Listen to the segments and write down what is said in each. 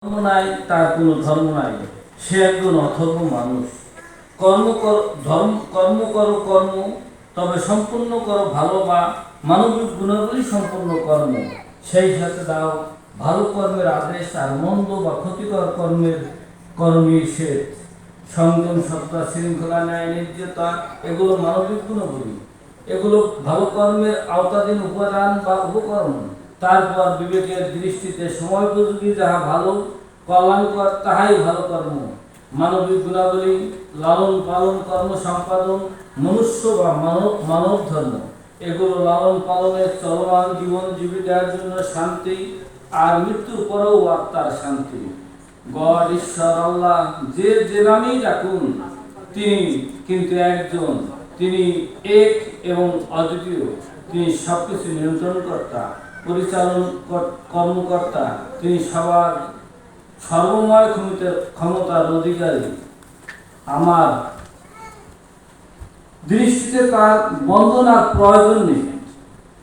ধর্ম নাই, তার কোনো ধর্ম নাই, সে একজন অথর্ব মানুষ। কর্ম কর, কর্ম করো কর্ম, তবে সম্পূর্ণ করো ভালো বা মানবিক গুণাবলী সম্পূর্ণ কর্ম। সেই সাথে দাও ভালো কর্মের আদেশ আর মন্দ বা ক্ষতিকর কর্মী নিষেধ। সংযম, সত্তা, শৃঙ্খলা, ন্যায়, নির্যতা এগুলো মানবিক গুণাবলী। এগুলো ভালো কর্মের আওতাধীন উপাদান বা উপকরণ। তারপর বিবেকের দৃষ্টিতে সময়োপযোগী যাহা ভালো কল্যাণকর তাহাই ভালো কর্ম। মানবিক গুণাবলী লালন পালন, কর্ম সম্পাদন, মনুষ্য বা মানব ধর্ম। এগুলো লালন পালনের চলমান জীবন জীবিকার জন্য শান্তি, আর মৃত্যুর পরেও আত্মার শান্তি। গড, ঈশ্বর, আল্লাহ যে নামেই ডাকুন, তিনি কিন্তু একজন। তিনি এক এবং অদ্বিতীয়। তিনি সবকিছু নিয়ন্ত্রণকর্তা, পরিচালন কর্মকর্তা। তিনি সবার সর্বময় ক্ষমতার অধিকারী। আমার দৃষ্টিতে তার বন্দনার প্রয়োজন নেই।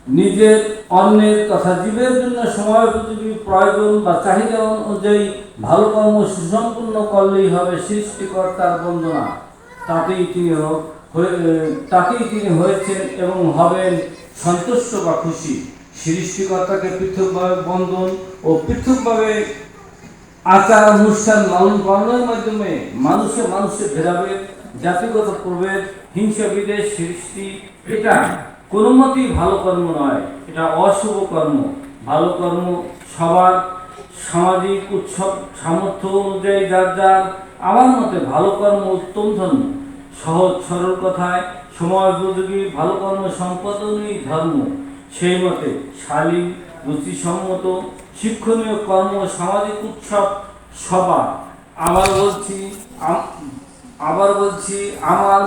নিজের, অন্যের তথা জীবের জন্য সময়োপযোগী প্রয়োজন বা চাহিদা অনুযায়ী ভালো কর্ম সুসম্পূর্ণ করলেই হবে সৃষ্টিকর্তার বন্দনা। তাতেই তিনি হয়েছেন এবং হবেন সন্তুষ্ট বা খুশি। সৃষ্টিকর্তাকে পৃথকভাবে বন্ধন ও পৃথকভাবে আচার অনুষ্ঠান লালন পালনের মাধ্যমে মানুষে ভেদাভেদ, জাতিগত প্রভেদ, হিংসা বিদ্বেষ সৃষ্টি, এটা কোনো মতেই ভালো কর্ম নয়। এটা অশুভ কর্ম। ভালো কর্ম সবার সামাজিক উৎসব সামর্থ্য অনুযায়ী যার আমার মতে ভালো কর্ম উত্তম ধর্ম। সহজ সরল কথায় সময়োপযোগী ভালো কর্ম সম্পাদনই ধর্ম। সেই মতে শালীন, রুচিসম্মত, শিক্ষণীয় কর্ম, সামাজিক উৎসব, সভা। আবার বলছি আমার